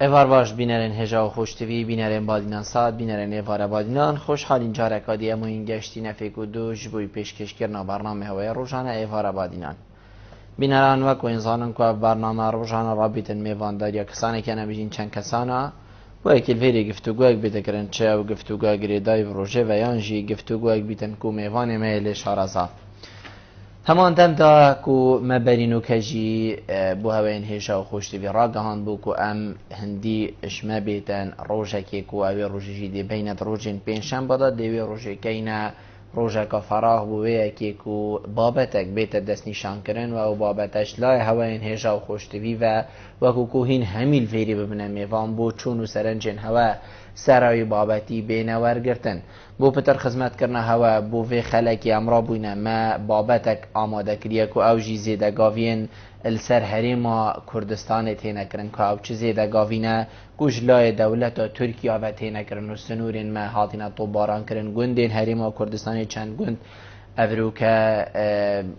ایوار باش بینرین هجا و خوشتوی بینرین بادینان ساد بینرین ایوار بادینان خوشحالین جارکادی اموین گشتی نفیک و دوش بوی پیشکش کرنا برنامه هوای روزانه ایوار بادینان بینران وکو انسانن که برنامه روزانه رابطن میواندار یا کسانی که نبیجین چند کسانا و اکیل ویری گفتگوی بیت کرن چه و گفتگوی گریدای و روژه و یانجی گفتگوی بیتن کو میوان میل شارزا همان دم دا کو مبرینو کجی بو هواین هیشا و خوشتی بی راگهان بو کو ام هندی اشما بیتن روژه که کو اوی روژه جیدی بینت روژین پینشن بدا دیوی روژه که اینا روژه که فراغ بویه که کو بابتک بیت دست نشان کرن و او بابتش لای هواین هیشا و خوشتی بی و کو هین همیل فیری ببنه میوان بو چون و سرنجن هوا سرای بابتی بینور گرتن بو پتر خدمت کرنا هوا بو وی خلکی امرا بوینه ما بابتک آماده کریه که او جی زیده گاوین السر حریم کردستان تینه کرن که او چه زیده گاوینه کش لای دولت و ترکیه و تینه کرن و سنورین ما حاطینه طوباران کرن گندین حریم کردستان چند گند افروکه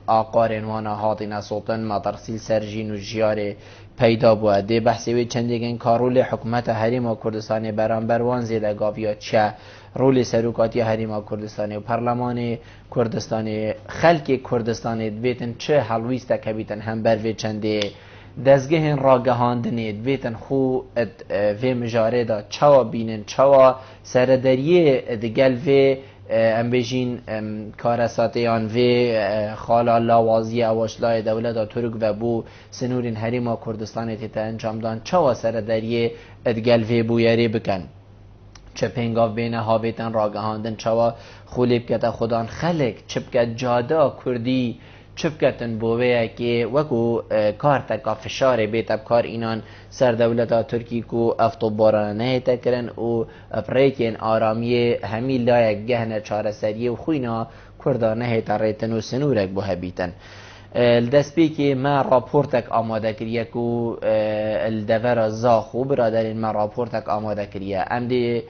آقارن وانا حاطینه سلطن ما ترسیل سرجین و جیار پیدا بود دی بحثی وی چندین کارول حکومت حریم کردستان برانبر وان زیده گاویا چه رول سروکاتی حریم کردستان و پارلمان کردستان خلق کردستان بیتن چه حلویسته که بیتن هم بر وی چنده دزگه راگهاندنید بیتن خو وی مجاره دا چوا بینن چوا سردریه دگل وی ام بجین کارساتیان و خالا لاوازی اواشلای دولت ترک و بو سنورین حریم کردستان تیتا انجام دان چوا سردریه ادگل و بویاری بکن چه پنگاو بین هاویتن راگهاندن چوا خولیب کتا خودان خلق چپکت جاده کردی چپکتن بووه که وکو کار تکا فشار بیتب کار اینان سر دولتا ترکی کو افتوبارانه نهیتا کرن و پریکین آرامی همی لایک گهنه چاره سریه و خوینا کردان نهیتا ریتن و سنورک بو هبیتن الدست بی که ما راپورتک آماده کریه که الدور زاخو برادرین ما راپورتک آماده کریه ام دی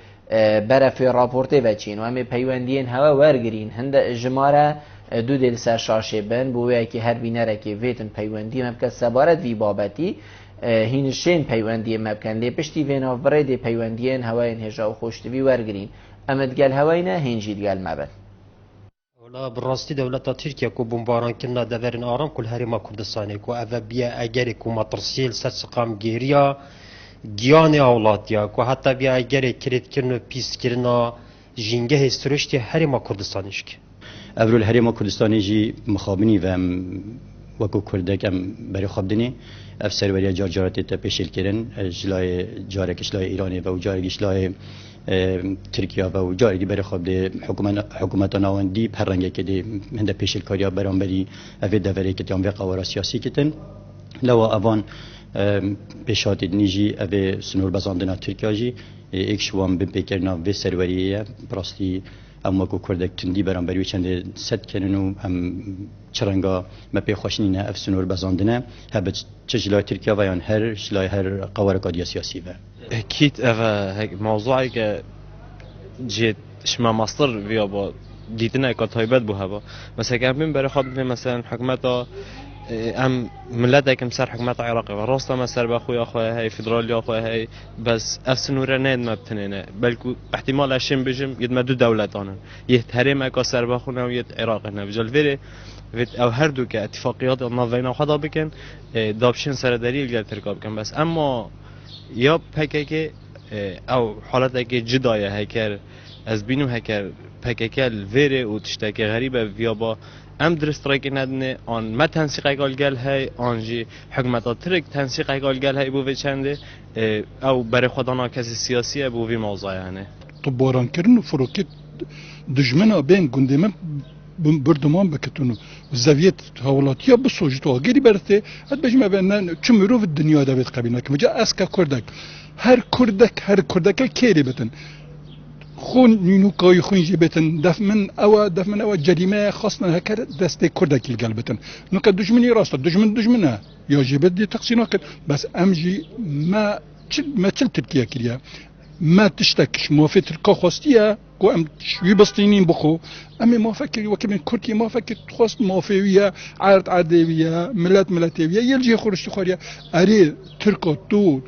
برفی راپورته وچین و امی پیوندین هوا ورگرین هنده اجماره دو دل سر شاشه بن بویه که هر بینره که ویتن پیوندی مبکن سبارت وی بابتی هینشین پیوندی مبکن لیپشتی وینا برای پیوندین هواین هجا و خوشتوی ورگرین امد گل هواینه هینجید گل مبن ولا براستی دولت ترکیه کو بمباران کنا دورن آرام کل هریما کردستانی کو اوه بیا اگری کو مطرسیل سرسقام گیریا گیان اولادیا کو حتی بیا اگری کرید کرنو پیس کرنا جنگه هسترشتی هریما کردستانیش که اول الهرم کردستانی جی مخابنی و وکو کردک ام برای خابدنی اف سروریا جارجارتی تا پیشل کردن جلای جارکش لای ایرانی و جارکش لای ترکیه و جارکی برای خابد حکومت نواندی پر رنگه که دی هنده پیشل کاریا برانبری اف دوره که تیام وقوارا سیاسی کتن لوا اوان پیشات نیجی اف سنور بزاندنا ترکیه جی اکشوان بپیکرنا و سروریه براستی اما کو کردک تندی برانبری چند صد کنن و هم چرنگا مپی خوشنینه افسنور بزاندنه هبت چجلای ترکیه و یان هر جلای هر قوارقادی سیاسی و اكيد هيك موضوعي ك جيت شما مصدر ويا با ديتنا كتايبات بو هبا مثلا كان بري خاطر مثلا حكومه ام ملتك مسار حكومه عراقي وراسته مسار باخويا اخويا هاي فدرالي اخويا هاي بس افسنور نين ما بتنينه بلكو احتمال اشم بجم يد دو دولتان يتحرم اكا سر باخونا ويت عراقنا بجال فيري او هر دو که اتفاقیات ناوینا خدا بکن دابشین سرداری الگل ترکاب بکن بس اما یا پکه او حالت که جدایه هکر از بینو هکر پکه الویره و تشتاک غریبه ویا با ام درست رای ندنه آن ما تنسیق اگال گل های آنجی حکومت ترک تنسیق اگال گل های بو چنده او برای خدا ناکسی سیاسی بو وی موضوع یعنی طباران کردن و فروکت دجمنا بین گندمه بردمان بکتونو زاویه حوالاتیا بسوجت و غیری برته اد بجمع بین چمرو в دنیا داوید قبیله که مجا اسکا کردک هر کردک کیری بتن خون نوکای خونجی بتن دفمن او جریمه خاصنا هکر دست کردکی الگل بتن نوکا دشمنی راست دشمنه یا جبت دی تقسینا کرد بس امجی ما چل ترکیه کریا ما تشتكش موافق تركا خواستیه کو ام شوی بستینین بخو اما موافقی و کمی کرکی موافقی خواست موافقیه عرض عادیه ملتیه یلجی خورشتی خوریه اری ترکا تو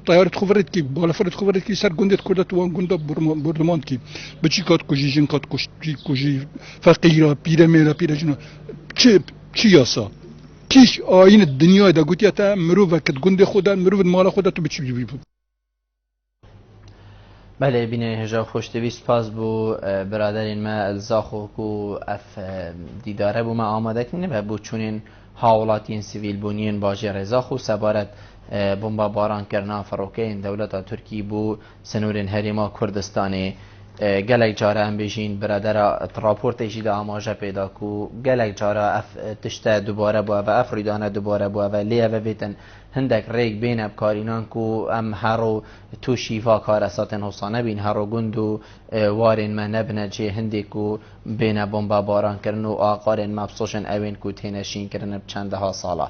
طیاره خبرت کی بالا فرد خبرت کی سر گندت کرده تو آن گنده برلمان کی بچی کات کجی جن کات کجی فقیره پیره میره پیره جنا چی یاسا کیش آین دنیا دا گوتیا تا مرو وقت گنده خودن مرو مال خودت تو بچی بی بله بینه هجا خوشتوی سپاس بو برادرین ما الزاخو کو اف دیداره بو ما آماده کنیم و بو چونین حاولاتین سیویل بونین باجی رزاخو سبارت بمبا باران کرنا فروکین دولتا ترکی بو سنورین هریما کردستانی گلک جاره هم بیشین برادر راپورتشی دا آماجه پیدا کو گلک جاره اف تشته دوباره بو و اف ریدانه دوباره بو و لیه و بیتن هندک ریک بین ابکارینان کو ام هرو تو شیفا کار ساتن حسانه بین هرو گندو وارین من نبنه چه هندی کو بین بمبا باران کرن و آقارین مبسوشن اوین کو تینشین کرن چنده ها سالا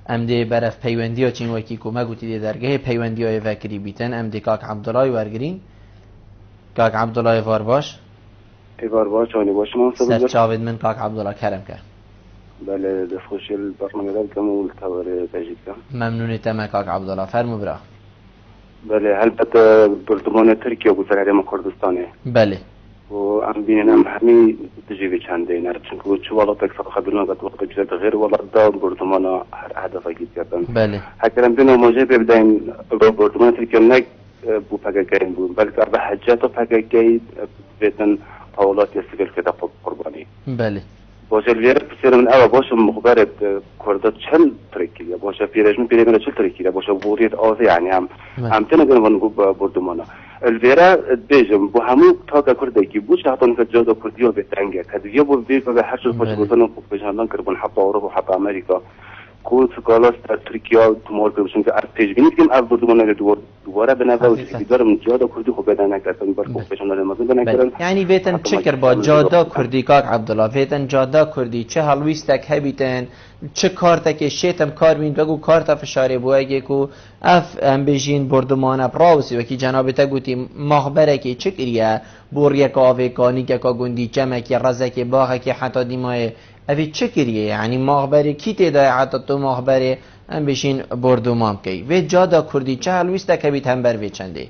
ام دی برف پیوندی ها چین وکی کو مگوتی دی درگه پیوندی های وکری بیتن ام دی کاک عبدالله ورگرین کاک عبدالله وار باش ایوار باش آنی باش من سر چاوید من کاک عبدالله کرم کرد بله دست خوشی البرنامه دار کم و التوار تجدید کم ممنونی تمه کاک عبدالله فرمو برا بله هلبت برلمان ترکیه بود سر ما کردستانه بله و ام بینن ام همی تجیب چنده اینه چون که چه والا تک سال خبرنا قد وقت جزت غیر والا دا برلمان هر هدف اگید کردن بله هکرم بینو موجه ببداین برلمان ترکیه نک بو پاگاگاین بود بلکه به حجت و پاگاگاین بیتن حوالات یسیگل که دا قربانی بله باشه ویر بسیار من اول باشه مخبرت کرده چل ترکیه باشه پیرجم پیرمون چل ترکیه باشه بوریت آزی یعنی هم تنگن ونگو بردمانا الویرا بیجم بو همو تا کرده کی بود شاطن که جدا کردیو بتنگه کدیو بو ویر به هر چیز باشه بودن بجاندن کربن حتی اروپا حتی امریکا کل سکالاس در ترکیه تمار کربشون که از پیش بینید کم اول بردمانا دوباره به نظر دارم جدا کردی خوب بدن نکردن بر خوب بجاندن مزون نکردن یعنی بیتن چکر با جدا کردی کاک عبدالله بیتن جدا کردی چه حلویستک هبیتن چه کارتک شیتم کار بین بگو کارت فشاری بوگه کو اف ام بجین بردمان پراوسی وکی جنابتا گوتی مخبره که چه کریه بوریه کاوه کانی که گندی جمع که رزه که باغه که حتی دیمای اوی چه کریه یعنی مخبره کی تدای حتی تو مخبره ام بشین بردمان کی و جادا کردی چه حلویستک هبیت هم بر وی چنده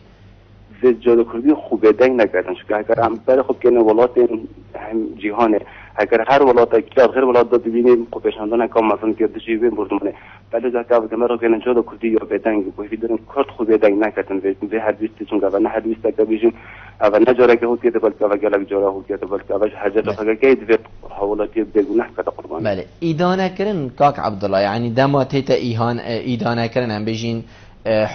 و جادا کردی خوبه دنگ نکردن چون اگر هم بر خوب کنه ولات هم جهانه اگر هر ولات که غیر ولات داد ببینیم خوبشاندن نکام مثلا که دشی بین بردمانه ولی ذات که مرا کنه جادا کردی یا بدنگ بو فیدرن کارت خوبه دنگ نکردن و هر بیستی چون گاوا نه هر بیست که بیشیم اول نجاره که هوتیه بلکه اول گلک جاره هوتیه بلکه اول حاجت فقط که دید حوالاتی بگونه کتا قربان بله ایدانه کرن کاک عبدالله یعنی دماتیت ایدانه کرن هم بجین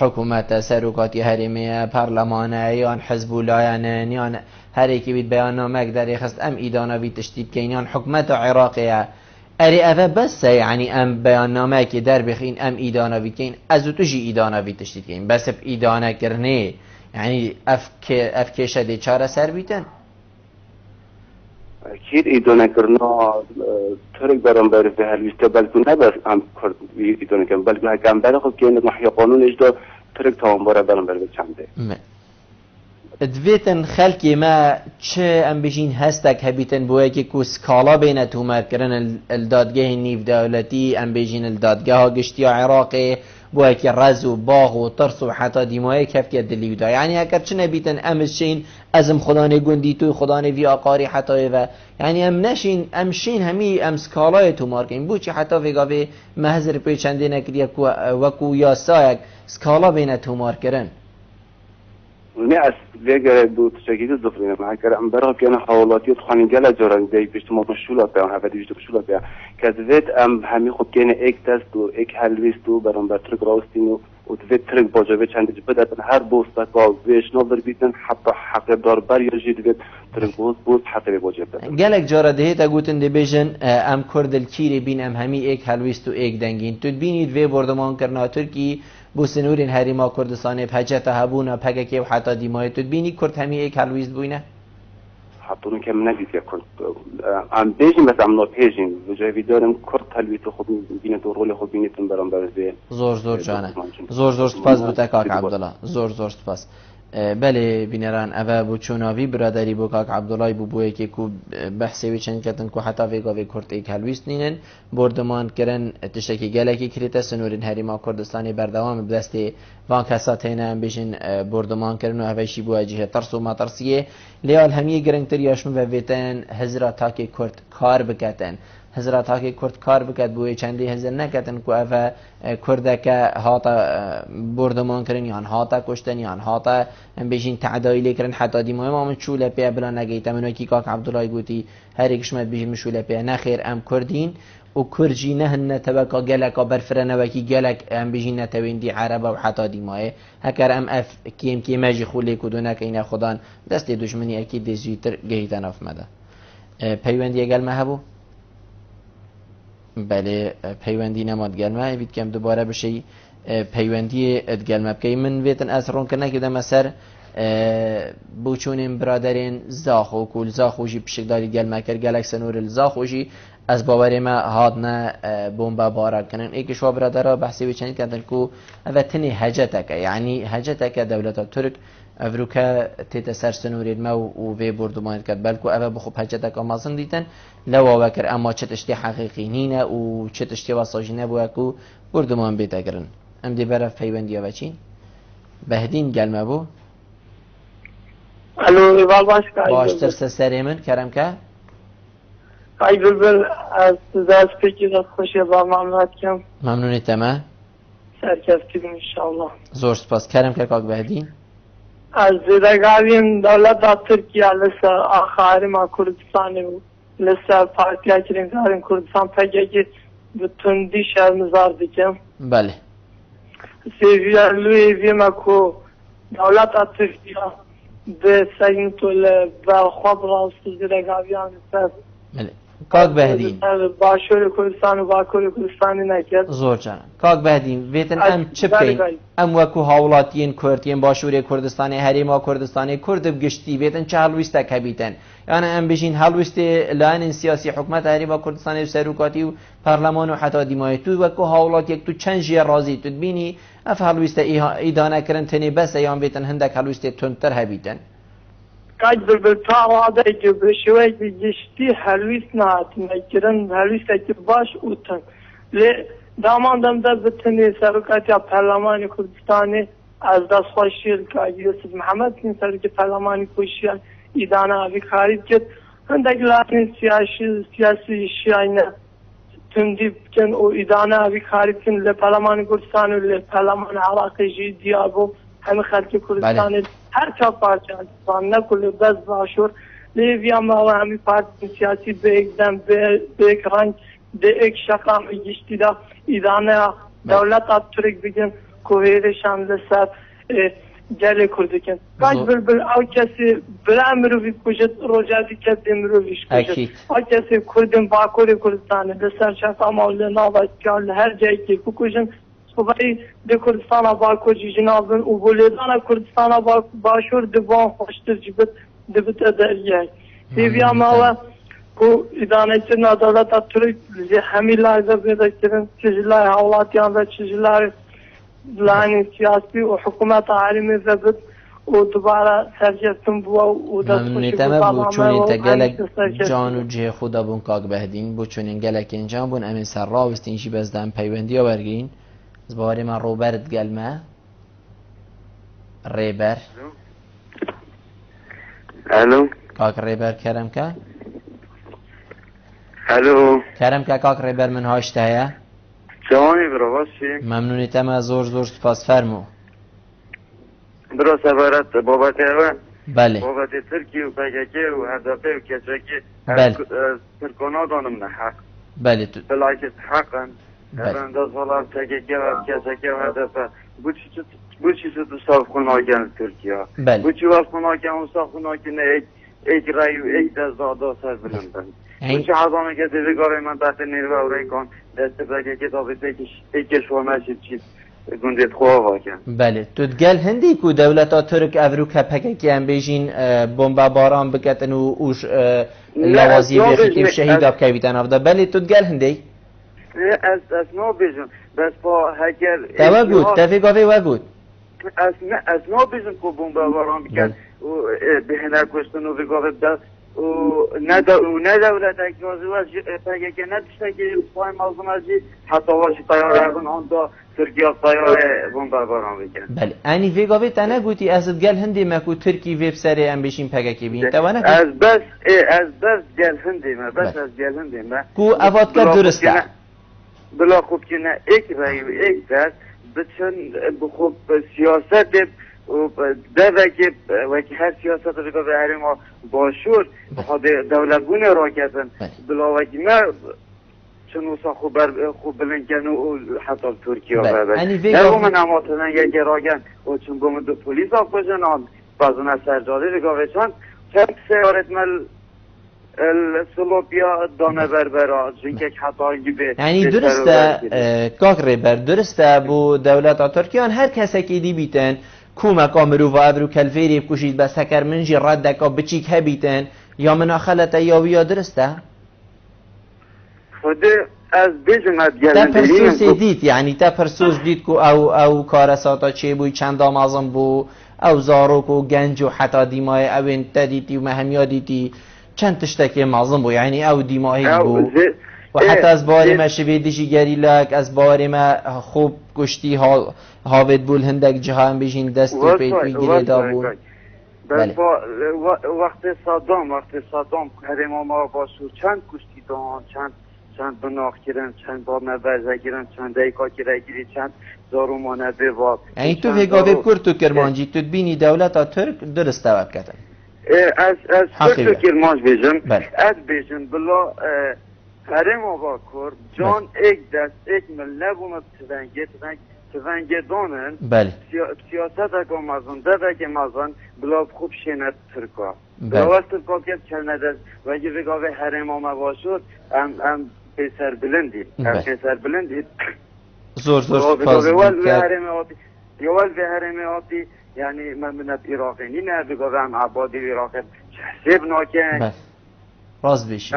حکومت سروکاتی هریمه پارلمانه یا حزب اللهیانه یا هر یکی بید بیاننامه در خست ام ایدانه بید تشتیب کین یا حکومت عراقیه اری اوه بس یعنی ام بیاننامه که در بخین ام ایدانه بید کین از تو جی ایدانه بید تشتیب کین بس ایدانه کرنه یعنی اف کشه دی چاره سر بیتن اکید ایدانه کرنا ترک برام بر به هلویسته بلکه نه بس ام کرد ایدانه کرن بلکه هکم بر خود که محیا قانون اجدا ترک تمام باره برام بر چنده دویتن خلکی ما چه ام بجین هستک هبیتن بوی که کو سکالا بین تومر کرن الدادگاه نیف دولتی ام بجین الدادگاه گشتی عراقی بوی که رز و باغ و ترس و حتی دیمای کف که دلی بدا یعنی اگر چه نبیتن امشین ازم خدانه گندی توی خدانه وی آقاری حتی و یعنی ام نشین امشین همی ام سکالای تومار کن بو چی حتی ویگاوی محضر پیچنده نکریه وکو یاسا یک سکالا بین تومار کرن نه از ویگر دو تشکیل زفرینه ما کرم برای که حوالاتیت خانی گله جارن دی پیش ما مشغولات بیان هفته دیشت مشغولات بیان که دوید ام همی خوب کنه یک تست و یک حلویست و برام بر ترک راستین و دوید ترک باجابه چند جبه دادن هر دوستا که ویشنال در بیتن حتی حق دار بر یا جی دوید ترک بوز حتی باجابه دادن گلک جارا دهیتا گوتن دی بیجن ام کردل کیری بین ام همی یک حلویست و یک دنگین تو بینید وی بردمان کرنا ترکی بو سنورین هریما کردستان پجت هبونا پگکه و حتی دیمای تو بینی کرد همی یک حلویست بوینه حتی اون که من ندید که کرد ام بیجیم بس ام نپیجیم و جایی دارم کرد حلویست خوب بینه تو رول خوب بینیتون برام برزه زور جانه زور سپاس بوده کاک عبدالله زور سپاس بله بینران اوه بو چوناوی برادری بو کاک عبدالله بو بوی که کو بحثی چند کتن کو حتی ویگا وی کرد ایک هلویست نینن بردمان کرن تشکی گلکی کریتا سنورین هریما کردستانی بردوام بدستی وان کسات هینه هم بیشن بردمان کرن و اوهشی بو اجیه ترس و مطرسیه لیال همیه گرنگتر یاشمون و ویتن هزرا تاکی کرد کار بکتن هزرا تاکی کرد کار بکت بوی چندی هزر نکتن کو اوه کرده که هاتا بردمان کرن یان هاتا کشتن یان هاتا بیشین تعدایلی کرن حتی دی مهم آمن شوله پیا بلا نگیتا منو کی کاک عبدالله گوتی هر یک شمت بیشین مشوله پیا نخیر ام کردین و کرجی نهن نتبکا گلکا برفرنه وکی گلک ام بیشین نتوین دی عربه و حتی دی ماه هکر ام اف کیم کی مجی خولی کدونه که این خودان دست دشمنی اکید دی زیتر گهیتن افمده پیوندی گلمه هبو؟ بله پیوندی نماد گلمه بید کم دوباره بشی پیوندی ادگلمه بکی من ویتن اثرون کنه که دم اثر بوچونیم برادرین زاخو کول زاخوشی بشکداری گلمه کر گلک سنور الزاخوشی از باوری ما هادنا بومبا بارا کنن ای که شو برادرها بحثی بچنید کردن که اوه تنی هجتک یعنی هجتک دولت ترک افروکا تیت سر سنوری ما و وی بردمانید کرد بلکو اوه بخوب هجتک آمازن دیتن لوا وکر اما چه تشتی حقیقی نینه و چه تشتی واساجی نبوه که بردمان بیتا کرن ام دی برف پیوندی ها چین بهدین گلمه بو الو ایوال باشتر سسری من کرم که ای بلبل از دست پیکی خوشی با ممنونت کم ممنونی تمه سرکست کدیم انشاءالله زور سپاس کرم که کاک بهدین از زیدگاویم دولت ترکیه لسه آخری ما کردستانی لسه پارتیا کریم داریم کردستان پگه bütün dişlerimiz dikem. بله. Seviyorluğu evime ko devlet atışıyor ve sayıntole ve xabrasız regaviyan ses. بله. کاک بهدین. باشور کردستان و باکور کردستانی نکرد. زور جان. کاک بهدین ویتن ام چه بکین؟ ام وکو هاولاتین کردین باشور کردستانی هریما کردستانی کرد بگشتی ویتن چه حلویست کبیتن. یعنی ام بشین حلویست لان سیاسی حکومت هریما کردستانی و سروکاتی و پارلمان و حتی دیمای تو وکو هاولات یک تو چند جی رازی تو بینی اف حلویست ایدانه کرن تنی بس ایام ویتن هندک حلویست تندتر هبیتن. قدر بالتعاضد بشوي بجشتي حلويس ناتنا كرن حلويس باش اوتن ل داماندم ده بتني سرقاتي برلماني كردستاني از دست خوشيل که يوسف محمد كن سرقاتي برلماني كوشيل ادانه ابي خارج كت هندك لاتن سياسي شياينه تندي كن او ادانه ابي خارج كن لبرلماني كردستان لبرلمان عراقي جي ديابو هم خلق كردستان هر چا پارچان نه کل بس باشور لیویا ما و همی پارتی سیاسی به اقدام به یک رنگ به یک شقام گشتی دا ایدانه دولت ترک بگن کوهیرشان لسر گله کرده کن باید بلبل او کسی بلا مروی کجد روجادی کد مرویش کجد او کسی کردن باکوری کردستانه لسر شقام اول نوات کال هر جایی که کجن صبحی به کردستان باکو جنابن و بلدان کردستان باشور دوام خوشتر جبت دبت دریای دیویا ما و کو اداره چنا دولت ترک همین لحظه پیدا کردن چیزلای حالاتیان و چیزلای لانی سیاسی و حکومت عالمی زبط و دوباره سرجستم بوا و دست خوشی بو چونین تگلک جان و جه خدا بون کاک بهدین بو چونین گلک انجام بون امین سر راوستینشی بزدن پیوندی ها برگین زباری من روبرت گلمه ریبر الو کاک ریبر کرم که الو کرم که کاک ریبر من هاشته هیا جوانی برا باشی ممنونی تمه زور سپاس فرمو برا سفارت بابت اوه بله بابت ترکی و پگکی و هدفه و کچکی بله ترکانا دانم نه حق بله بلاکت حقا انداز حالا پگکی و کچکی و هدفه bu çizgi savkuna gel Türkiye. Bu çizgi savkuna gel savkuna ki ek rayu ek dezada serbilen ben. Bu çizgi hazana getirdi garayman tahta nirva oraykan desteklege ki tabi ek şomeşi çiz gundit خواه کن. بله تو گل هندی کو دولت ترک افریقا پککی ام بیجین بمب باران بکتن و اوش لوازی بخی که شهید اب کویتن افدا بله تو گل هندی از نو بیجون بس با هگر تا وگود تفیق آفی وگود از ما بیزم که بمباران بکن به هنر کشتن و بگاه بدن و نه دولت اکیازی و پگه که نداشته که پای مازم ازی حتی واشی تایار اگن آن دا ترکیه تایار بمباران بکن. بله انی ویگاوی تنه گویی از گل هندی مکو ترکی ویب سری ام بشین پگه کی بین توانه از بس گل هندی ما بس از گل هندی ما کو اواد که درسته بلا خوب که نه یک رای یک دست بچن بخوب سیاست ده که هر سیاست رو بگه به هر ما باشور بخواد دولتگونه را کردن بلا وکی ما چون اوسا خوب بلنگن و حتی ترکیه را ببرد نه من اماتنن یک راگن و چون بوم دو پولیس ها کشن آن بازون از سرجاده بگه چند سیارت مل السلوبیا دانه بربرا جنگک حتی اینگی به یعنی درسته کاک ریبر درسته بو دولت ترکیان هر کسی که دی بیتن کومکا مروفا ابرو کلفیری بکشید بس هکر منجی ردکا بچیک هبیتن یا مناخلت یا درسته؟ خود از بجمد تا پرسوس دید یعنی تا پرسوس دید که او کارساتا چه بوی چند آمازم بو او زاروک و گنج و حتی دیمای او انت دیتی و مهمیا دیتی چند تشتکی مازم بو یعنی او دیمایی بو و حتی از باری ما شویدشی گریلک از باری ما خوب گشتی هاوید بول هندک جهان بیشین دستی پیت بگیره دا بود بله وقت صدام هرما ما باشور چند کشتی دان چند بناخ گیرن چند با مبرزه گیرن چند دیکا گیری چند زارومانه بواب یعنی تو هگاوی کرد تو کرمانجی تو بینی دولت ترک درست دواب کتن از ترک تو کرمانج بیجم از بیجم بلا هرم آقا کرد جان ایک دست ایک مل نبومد تفنگه دانن سیاست اکا مازن ده مازن بلا خوب شینت ترکا بلا ترکا که چند دست و اگه بگاوه هرم آمه باشد هم پیسر بلندید زور پاس یوال به هرم آتی یعنی من منت ایراقی نه بگاوه هم عبادی ایراقی حساب ناکن راز بیشی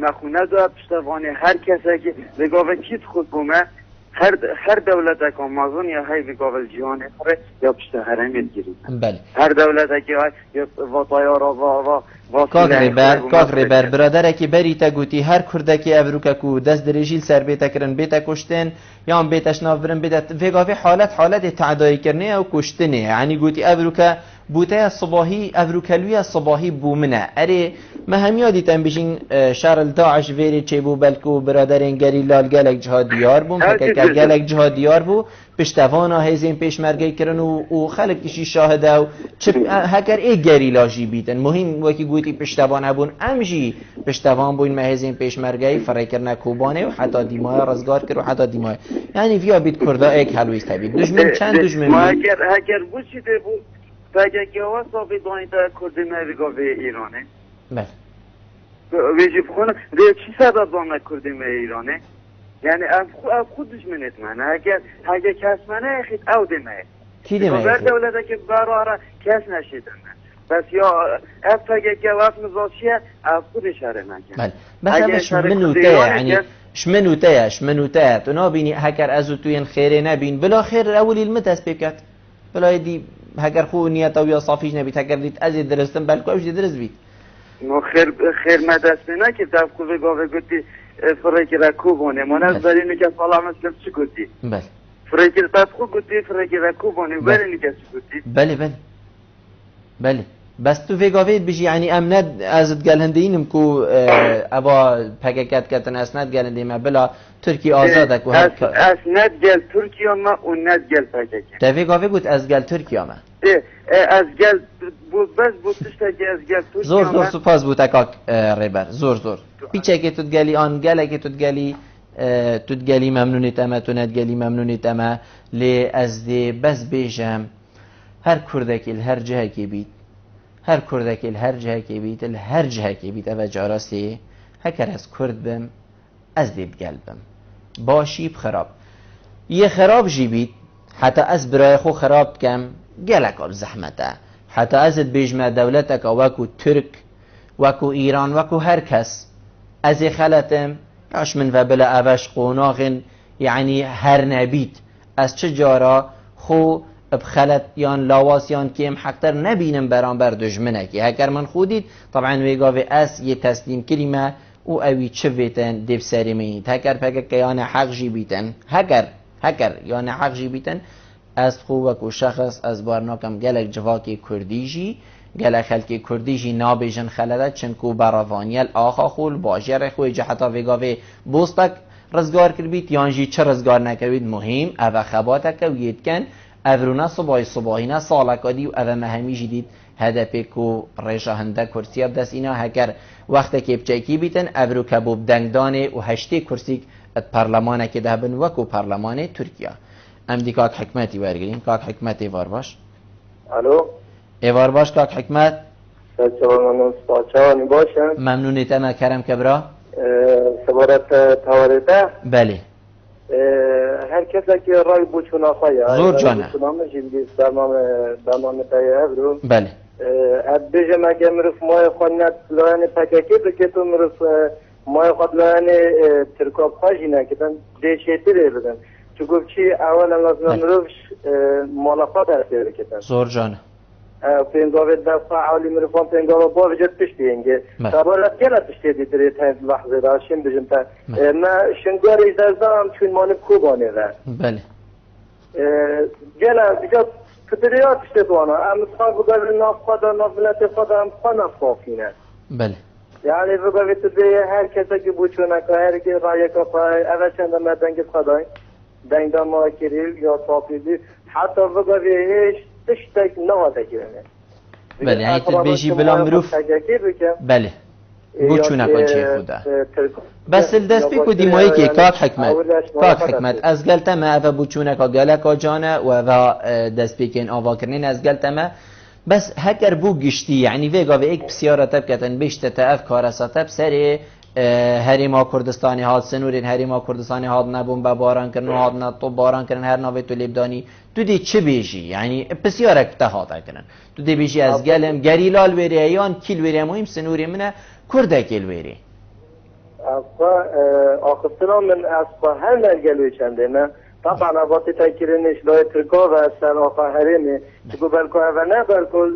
مخونه دو پشتوانی هر کسی که بگاوه کیت خود بومه هر دولت اکا مازون یا های بگاوه جهان اخره یا پشت هرمیت گیرید بله هر دولت اکا یا وطایارا کاغ ریبر برادره که بری تا گوتی هر کرده که افروکه کو دست درجیل سر بیتا کرن بیتا کشتن یا هم بیتاش ناف برن بیتا وگاوه حالت تعدایی کرنه و کشتنه یعنی گوتی افروکه بوته صباحی افروکلوی صباحی بومنه اره ما همیا دیتن بشین شهر داعش ویری چه بو بلکو برادرین گری لال گلک جهادیار بوم فکر گلک جهادیار بو پشتوانا هزین پیشمرگی کرن و خلق کشی شاهده و هکر ای گری لاجی بیتن مهم وکی گویتی پشتوان بون امجی پشتوان بوین مهزین پیشمرگی فرای کرنه کوبانه و حتی دیمای رزگار کرد و حتی دیمای یعنی ویا بیت کرده ایک حلویست هبید دشمن چند دشمن بید هکر بوشیده بود فکر که آواز صافی دانیده کرده نویگاه به ایرانه بله ویجی بخونه دیگه چی سبب دانه کرده به ایرانه یعنی خود دشمنت منه اگه کس منه خید او دمه کی دمه بر دولته که براره کس نشیدن بس یا افتاگه که وقت مزاشیه او خودش هره نکن بله بس شمنوته یعنی شمنوته تو نابینی هکر ازو توین خیره نبین بلا خیر اولی المتس بکت بلا دی هکر خو نیت او یا صافیش نبید هکر دید ازی درستن بلکو اوش درست بید ما خیر مدست نه که تفکو بگاوه گوتی فرایکی رکو بونه ما نظرینو که سلام اسلام چی گوتی بله فرایکی تفکو گوتی فرایکی رکو بونه برینو که چی گوتی بله بس تو وگاوید بشی یعنی ام ند ازت گلهندینم کو ابا پگکت کتن اسند گلهندیم بلا ترکی آزاده کو اسند گل ترکیه ما و ند گل پگکت تا وگاوی گوت از گل ترکیه ما از گل بس بودش تا از گل ترکیه زور سپاس بود اکاک ریبر زور پیچه که تو گلی آن گله که تو گلی ممنونیت اما تو ند گلی ممنونیت اما لی از دی بس بیشم هر کردکی هر جهه که بید هر کردکی هر جهه که بید هر جهه که بید اوه جاراستی هکر از کرد بم از دید قلبم باشی بخراب یه خراب جی بید حتی از برای خو خراب کم گلک آب زحمته حتی ازت بیجمه دولتک وکو ترک وکو ایران وکو هر کس از خلتم اش من و بلا اوش قوناغن یعنی هر نبید از چه جارا خو بخلت یان لاواس یان کیم حقتر نبینم برانبر دجمنه که هکر من خودید طبعا ویگاوی اس یه تسلیم کلمه او اوی چه بیتن دیف سری مینید هکر پکر که یان حق جی بیتن هکر یان حق جی بیتن از خوبک و شخص از بارناکم گلک جواکی کردی جی گلک خلکی کردی جی نابیجن خلده چنکو براوانیل آخا خول باجر خوی جحتا ویگاوی بوستک رزگار کر بیت یانجی چه رزگار نکرید مهم او خباتک و یدکن اورونا صباحینا سالکادی و او مهمی جدید هدفی کو ریشا هنده کرسی بدست اینا هکر وقت که بچکی بیتن اورو کبوب دنگدانه و هشتی کرسی پارلمانه که دهبن وکو پارلمان ترکیه ام دی کاک حکمتی ورگرین کاک حکمت ایوار باش الو ایوار باش کاک حکمت ساچانی باشم ممنونیت اما کرم کبرا سبارت توارده بله هر کسی که رای بوچون آخواه زور جانه برنامه تایه برو بله اد بجم اگه مرف مای خود نت لاین پککی بکتو مرف مای خود لاین ترکاب خواهی نکتن دیشیتی ری بدن چو گفت چی اول لازم مرفش مالخواه درسته بکتن زور جانه پینگاوی دفعه عالی مرفان پینگاوی با وجود پشتی اینگه تبارت گلت پشتی دیدری تا لحظه داشتیم بجم تا ما شنگار ایزازدام چون مانب کوبانه ده بله گلت بجا کتریات پشتی دوانا امسخان بگاوی ناف خدا ناف ملت خدا امسخان ناف خافینه بله یعنی بگاوی تبیه هر کسی که بوچونه که هر که رای که پای اول چند مدنگ خدای دنگدان ما کریل یا تاپیدی حتی بگاوی هیچ تشتك نواده كرنه بله يعني تبيجي بلا مروف بله بوچونا كل شيء خدا بس الدست بيكو دي مويكي كاك حكمت از قلت ما افا بوچونا كا قالك جانا و افا دست بيكين آوا كرنين از قلت ما بس هكر بو گشتي يعني ويغا و ايك بسيارة تبكتن بيشت تأف كارسا تب سري هریما کردستانی هاد سنورین هریما کردستانی هاد نبون با باران کردن هاد نطب باران کردن هر نوی تو لیبدانی تو دی چه بیشی یعنی بسیار اکتهاد کردن تو دی بیشی از گلم گریلال وری ایان کیل وری مهم سنوری منه کرده کیل وری آخفتنا من اصفا هر نرگلوی چنده نه طبعا عباطی تکیرنش لای ترکا و سر آخا هرمه چگو بلکو اوه بلکو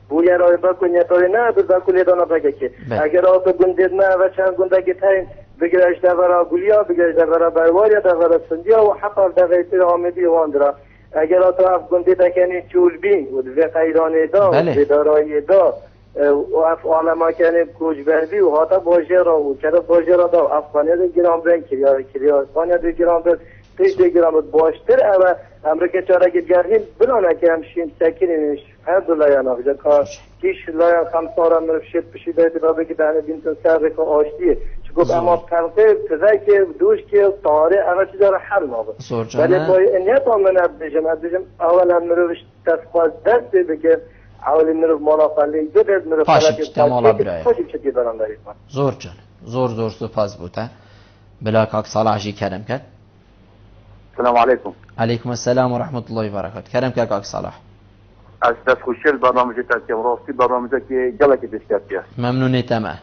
بویا رای بکن یا تای نه بلکو لیدانا بگه که اگر آتا گندید نه و چند گندگی تاین بگرش دورا گولیا بگرش دورا برواریا دورا سندیا و حقا دویتر آمدی واندرا اگر آتا اف گندید اکنی چول بین و دوی قیرانی دا و بیدارایی دا و اف آلما کنی کوچبردی و حاتا باجه را و چرا باجه را دا و افغانی دا گرام برن کریا افغانی دا گرام برن تیش دا گرام باشتر اما امریکا چاره گرهیم بلانه که همشین سکینیش هر دو لایان آفجا که کیش لایان خمسارا مرفشید پشیده دیبا بگی دهنه بینتون سر رکا آشتیه چکو اما پرقه تزای که دوش که طاره اما چیزا را حل نابه ولی پای انیت آمن ابدیجم اولا مرفش تسخواز دست بگه اولی مرف منافلی ببید مرف پاشیب تمالا برای پاشیب چطی برام دارید زور جان زور سپاس بوده بلا کاک صلاح جی کرم کرد السلام عليكم. عليكم السلام ورحمة الله وبركاته. كرم كاك صلاح. أستاذ خوشيل برنامج تاكي وراسي برنامج كي جلك بيشكاتيا. ممنون تمام.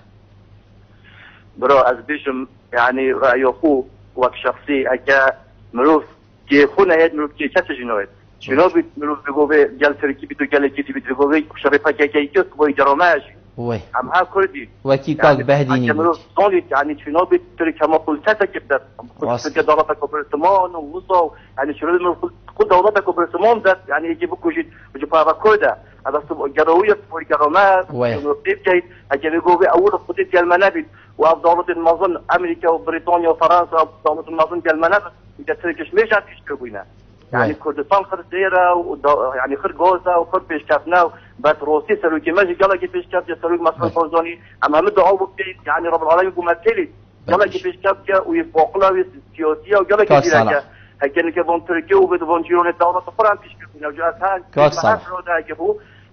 برو از بيشم يعني رأي أخو وك شخصي أكا مروف كي خونا يد مروف كي كاتش جنويت. شنو بيت مروف بيقوبي جل تركي بيتو جل كي بيتو شريفا كي كيس بوي جراماش. وي. أم ها كردي. وكي كاك بهديني. مروف صالح يعني شنو بيت تركي كما قلت كبدت. قلت دولتك وبرسمان ووصل يعني شنو المروف كل دولتك وبرسمان ذات يعني يجيبوا كوجي بجبارة كودا. هذا جروية بوي جرامات. ويب جاي أجي بيقوبي أول خطيت المنابت. وأفضل المظن أمريكا وبريطانيا وفرنسا وأفضل المظن المنابت. إذا تركش مش هتشتغلنا. يعني كردستان خرديرة يعني خرج جوزة وخرج بيشكفنا بس روسي سلوكي ماشي قال كيف بيشكف سلوك مثلا فرزاني أما مدة أول يعني رب العالمين يقوم مثلي قال كيف بيشكف ويفوقلا ويسياسية وقال كيف يلاقي هكذا كيفون تركيا وبدون جيرون الدولة الفرنسية بيشكفنا وجات هاي كيف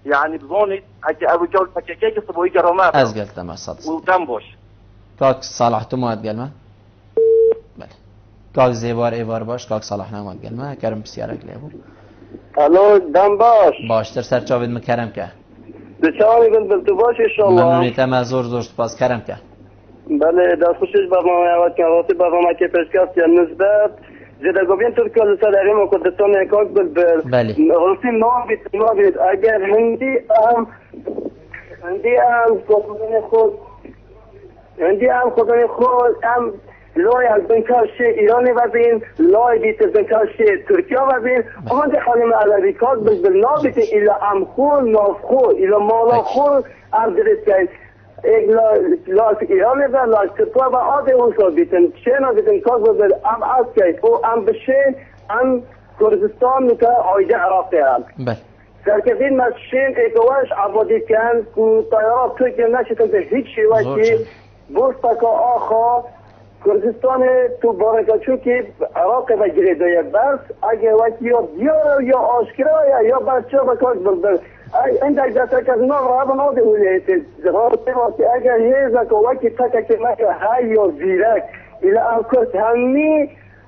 يعني بظني هكذا أبو جول فكيكي كسبوا يجرمات أزقل تمام صدق ودمبوش كاك صلاح تموت قال ما كاك زيبار ايوار باش كاك صلاح نموت قال ما كرم بسيارك ليبو الو دمباش تر چاوید مکرم که بچاوی بلتو باش انشالله ممنونی تمام زور سپاس کرم که بله دست خوشش برنامه اول که واسه برنامه که پیشکست یا نسبت زده گوین ترکیه لسر اریم کردستان اکاک بل بله غلطی نابید اگر هندی هم خودم خود هم لای از بنکاش ایرانی وزین لای دیت بنکاش ترکیه وزین آن ده خانم عربی کاک بل نابید ایلا هم خون نافخو ایلا مالا خون هم درست کن ایک لاس ایرانی و لاس ترکیه و آده اوسا بیتن چه نابیدن کاک بل هم از کن او هم بشه هم کردستان نکه آیده عراقی هم بله سرکزین مسشین اکواش عبادی کن طیارات ترکیه نشتن به هیچ شیوه بوستا آخا کردستان تو بارکچو که عراق و گریدای بس اگه وقتی یا آشکرا یا بچه بکاش بردن عندك ذاتك نوع رابع نوع ولايات اگر هيزك وقتی تکه مکه های و زیرک الى انکت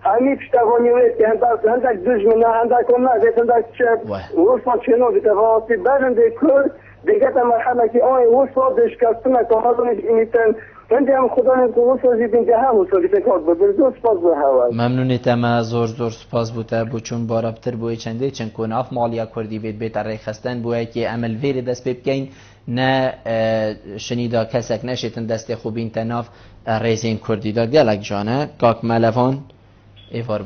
همی پشتوانی وید که هندک دجمنه هندک نازد هندک چپ وصفا چنو بتواسی برنده کرد دیگه تا مرحله که آی وصفا دشکستنه که هازونش ایمیتن هندی هم خدا نمکن وصفا زیدین که هم وصفا بیتن کار ببر زور سپاس به هوا ممنونیتم زور سپاس بوده بو چون بارابتر بوی چنده چند کن اف مالیا کردی بیت ری خستن بوی که عمل ویر دست ببکین نه شنیدا کسک نشیتن دست خوبین تناف ریزین کردی دا گلک جانه کاک ملوان ایوار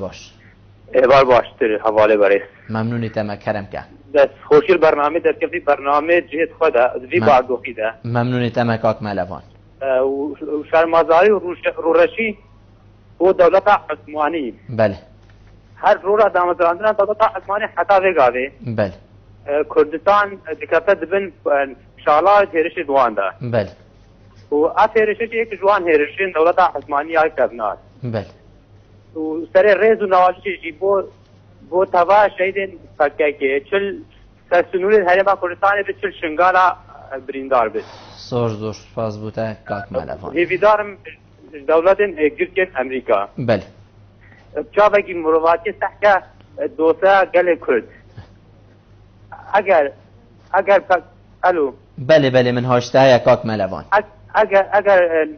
باشتر حواله برای ممنونیتم کرم که دست خوشی برنامه در کفی برنامه جهت خدا وی باگوخی ده ممنونیتم کاک ملوان و شرمازاری و رورشی و دولت عثمانی بله هر رورا دامدراندن دولت عثمانی حتا وگاوه بله کردستان دکتا دبن شالا هرش دوان ده بله و اف هرشی یک جوان هرشین دولت عثمانی های کرنات بله و سر ریز و نواشی جی بو توا شهیدین فکر که چل سنوری هرما کردستان به چل شنگالا بریندار بید زور سپاس بوده کاک ملوان هیویدارم دولت گرکن امریکا بله چاوکی مرواتی تحکا دوسا گل کرد اگر الو بله من هاشته کاک ملوان اگر